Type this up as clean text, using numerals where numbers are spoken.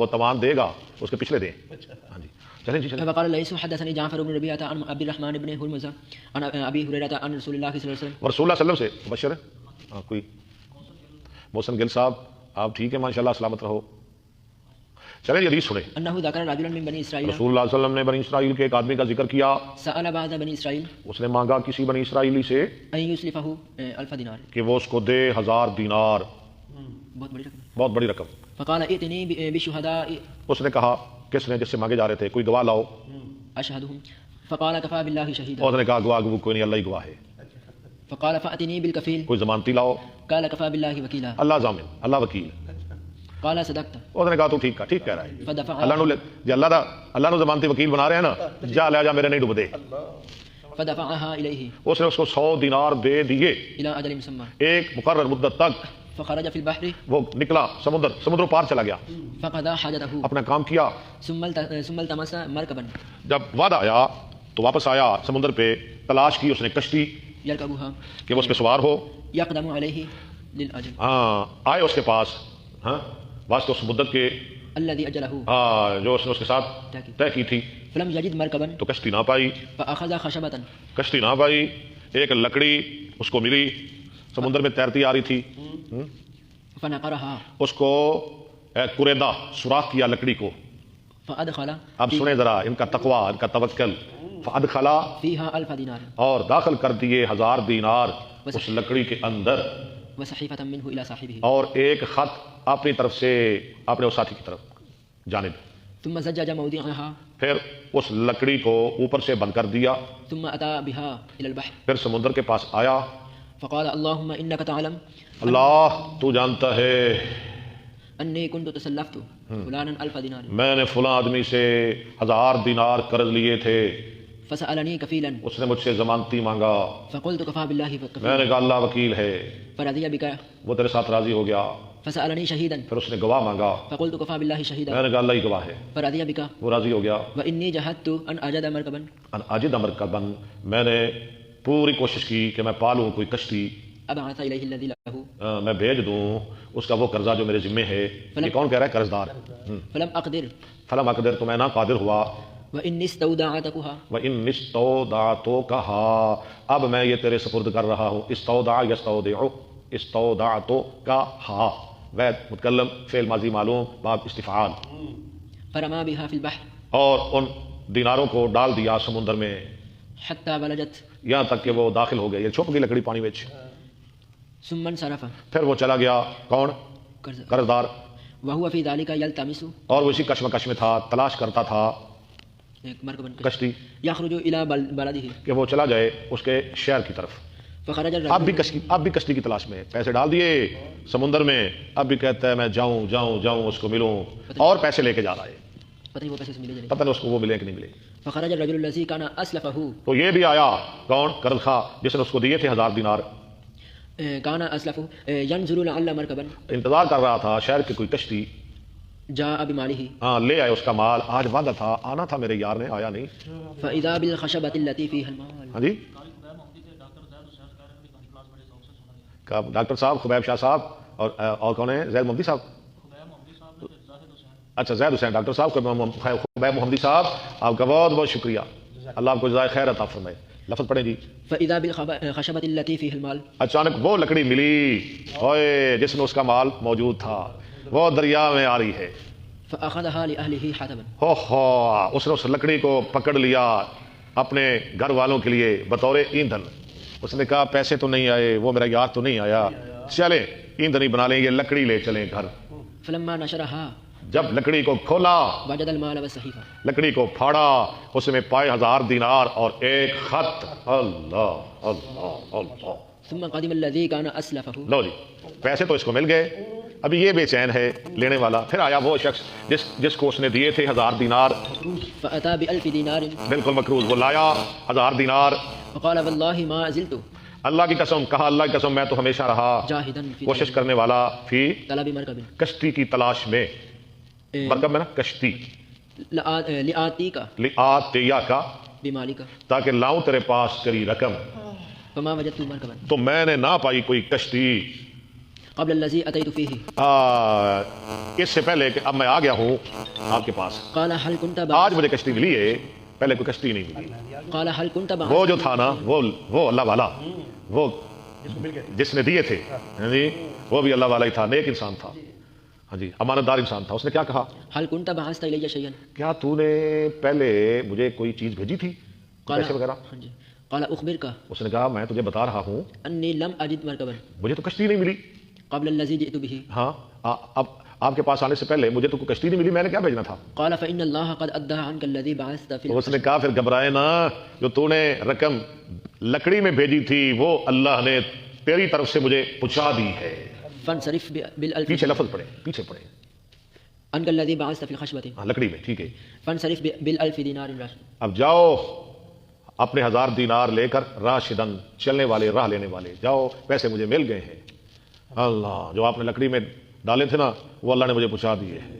وہ توان دے گا اس کے پچھلے دیں. ہاں جی چلیں جی چلیں. وقال الليث حدثني جعفر بن ربيعة عن عبد الرحمن بن هرمز عن ابي هريرة عن رسول الله صلى الله عليه وسلم. رسول اللہ صلی اللہ علیہ وسلم سے مبشر ہے. کوئی محسن گل صاحب آپ ٹھیک ہے ماشاءاللہ سلامت رہو. چلیں یہ حدیث سنیں. انه ذكر رجلا من بني اسرائيل. رسول اللہ صلی اللہ علیہ وسلم نے بنی اسرائیل کے ایک آدمی کا ذکر کیا. سأل بعض بني اسرائيل. اس نے مانگا کسی بنی اسرائیلی سے ان يسلفه 1000 دینار. کہ وہ اس کو دے 1000 دینار. بہت بڑی رقم. رقم. فقال ائتني بشهداء. اس نے کہا کس نے جس سے مانگے جا رہے تھے کوئی گواہ لاؤ. اشهدهم. فقال كفى بالله شهيدا. اس نے کہا گواہ کوئی نہیں اللہ ہی گواہ ہے. فقال فأتني بالكفيل. کوئی ضمانتی لاؤ. قال كفى بالله وكيلا. اللہ ضامن اللہ وکیل. قال صدقت. اس نے کہا تو ٹھیک کہہ رہا ہے. فدفع. اللہ نے جی اللہ نے ضمانتی وکیل بنا رہے ہیں نا جا لے جا میرے نہیں ڈوب دے. فدفعها اليه. اس نے اس کو 100 دینار دے دیے الى اجل مسمى. ایک مقرر مدت تک. فخرج في البحر. وہ نکلا سمندر پار چلا گیا فقضى حاجته. اپنا کام کیا. ثم التمس مركبا. جب وعدہ آیا تو واپس آیا سمندر پہ تلاش کی اس نے کشتی يركبها. کہ وہ اس پہ سوار ہو. يقدم عليه للاجل. ہاں آئے اس کے پاس ہاں واسطے اس مدت کے الذي اجله. ہاں جو اس نے اس کے ساتھ طے کی تھی. فلم يجد مركبا. تو کشتی نہ پائی. فاخذ خشبة. کشتی نہ پائی. ایک لکڑی اس کو ملی سمندر میں تیرتی آ رہی تھی. فنقرها. اس کو قریدہ سوراخ کیا لکڑی کو. فادخل. اب سنیں ذرا ان کا تقوی ان کا توکل. فادخلا. فيها 1000 دینار. اور داخل کر دیے 1000 دینار اس لکڑی کے اندر. وصحيفة منه الى صاحبه. اور ایک خط اپنی طرف سے اپنے اس ساتھی کی طرف جانب. ثم زجج موضعها. پھر اس لکڑی کو اوپر سے بند کر دیا. ثم اتى بها الى البحر. پھر سمندر کے پاس آیا. فقال اللهم انك تعلم. اللہ تو جانتا ہے انی كنت تسلفت فلانا 1000 دینار. میں نے فلاں آدمی سے 1000 دینار قرض لیے تھے. فسألني كفيلا. اس نے مجھ سے ضمانتی مانگا. فقلت كفى بالله میں وكفيلا. نے کہا اللہ وکیل ہے. فرضي بك. وہ تیرے ساتھ راضی ہو گیا. فسألني شهيدا. پھر اس نے گواہ مانگا. فقلت كفى بالله شهيدا. میں نے کہا اللہ ہی گواہ ہے. فرضي بك. وہ راضی ہو گیا. وإني جهدت أن أجد مركبا. اجد مرکبا. میں نے پوری کوشش کی کہ میں پالوں کوئی کشتی. أبعث إليه الذي له. میں بھیج دوں اس کا وہ قرضہ جو میرے ذمے ہے. یہ کون کہہ رہا ہے قرض دار. فلم أقدر. فلم اقدر تو میں نہ قادر ہوا. وإني استودعتكها. وإن استودعتكها. اب میں یہ تیرے سپرد کر رہا ہوں. استودع یستودع. استودعتكها. وید متکلم فعل ماضی معلوم باب استفعال. فرما بها في البحر. اور ان دیناروں کو ڈال دیا سمندر میں حتى بلجت. یہاں تک کہ وہ داخل ہو گئے. یہ چھپ گئی لکڑی پانی میں. ثم انصرف. پھر وہ چلا گیا. کون؟ قرض دار. وهو في ذلك يلتمس. اور وہ اسی کشمکش میں تھا تلاش کرتا تھا کشتی. يخرج الى بلده. کہ وہ چلا جائے اس کے شہر کی طرف. فخرج الرجل. اب بھی کشتی کی تلاش میں. پیسے ڈال دیے سمندر میں. اب بھی کہتا ہے میں جاؤں اس کو ملوں. اور پیسے لے کے جا رہا ہے. پتہ نہیں وہ پیسے ملے. پتہ نہیں اس کو وہ ملے کہ نہیں ملے. فخرج الرجل الذي كان اسلفه. تو یہ بھی آیا کون؟ قرض خواہ جس نے اس کو دیے تھے 1000 دینار. كان اسلفه ينظر لعل مركبا. انتظار کر رہا تھا شہر کی کوئی کشتی. جاء بماله. ہاں لے آئے اس کا مال. آج وعدہ تھا آنا تھا میرے یار نے آیا نہیں. فاذا بالخشبة التي فيها المال. ہاں جی ڈاکٹر صاحب خبیب شاہ صاحب اور کون ہیں؟ زید محمدی صاحب. اچھا زید حسین ڈاکٹر صاحب. خبیب محمدی صاحب آپ کا بہت بہت شکریہ. اللہ آپ کو جزائے خیر عطا فرمائے. لفظ پڑھیں جی. فاذا بالخشبة التي فيها المال. اچانک وہ لکڑی ملی اوئے جس میں اس کا مال موجود تھا. وہ دریا میں آ رہی ہے. فاخذها لاهله حطبا. ہو اس نے اس لکڑی کو پکڑ لیا اپنے گھر والوں کے لیے بطور ایندھن. اس نے کہا پیسے تو نہیں آئے وہ میرا یار تو نہیں آیا چلے ایندھن ہی بنا لیں یہ لکڑی لے چلیں گھر. فلما نشرها. جب لکڑی کو کھولا وجد المال والصحيفة. لکڑی کو پھاڑا اس میں پائے 1000 دینار اور ایک خط. اللہ اللہ اللہ. ثم قدم الذي كان اسلفه. لو جی پیسے تو اس کو مل گئے. ابھی یہ بے چین ہے لینے والا. پھر آیا وہ شخص جس کو اس نے دیے تھے 1000 دینار. فاتى ب1000 دینار. بالکل مقروض. وہ لایا 1000 دینار. وقال والله ما زلت. اللہ کی قسم کہا اللہ کی قسم میں تو ہمیشہ رہا کوشش کرنے والا فی طلب مرکب. کشتی کی تلاش میں. مرکب میں نا کشتی. لآتیہ کا بمالک. تاکہ لاؤں تیرے پاس تیری رقم. فما وجدت مرکبا. تو میں نے نہ پائی کوئی کشتی. قبل الذي أتيت فيه اس سے پہلے کہ اب میں آ گیا ہوں آپ کے پاس، قال هل كنت آج بعثت مجھے کشتی ملی ہے، پہلے کوئی کشتی نہیں ملی۔ قال هل كنت وہ بعثت جو تھا نا وہ اللہ والا، وہ جس نے دیے تھے، ہاں جی، وہ بھی اللہ والا ہی تھا، نیک انسان تھا، ہاں جی، امانت دار انسان تھا۔ اس نے کیا کہا؟ هل كنت بعثت إلي شيئا کیا تو نے پہلے مجھے کوئی چیز بھیجی تھی، قال پیسے وغیرہ؟ ہاں جی قال أخبرك اس نے کہا میں تجھے بتا رہا ہوں أني لم أجد مركبا مجھے تو کشتی نہیں ملی۔ قبل الذي جئت به ہاں اب آپ کے پاس آنے سے پہلے مجھے تو کوئی کشتی نہیں ملی، میں نے کیا بھیجنا تھا؟ قال فإن الله قد أدى عنك الذي بعثت في تو اس نے کہا پھر گھبرائے نا، جو تو نے رقم لکڑی میں بھیجی تھی وہ اللہ نے تیری طرف سے مجھے پہنچا دی ہے۔ فانصرف بالألف پیچھے لفظ پڑھے، پیچھے پڑھے، عنك الذي بعثت في الخشبة ہاں لکڑی میں، ٹھیک ہے۔ فانصرف بالألف دينار راشد اب جاؤ اپنے 1000 دینار لے کر، راشدن چلنے والے، راہ لینے والے، جاؤ پیسے مجھے مل گئے ہیں۔ اللہ، جو آپ نے لکڑی میں ڈالے تھے نا وہ اللہ نے مجھے پہنچا دیے ہیں۔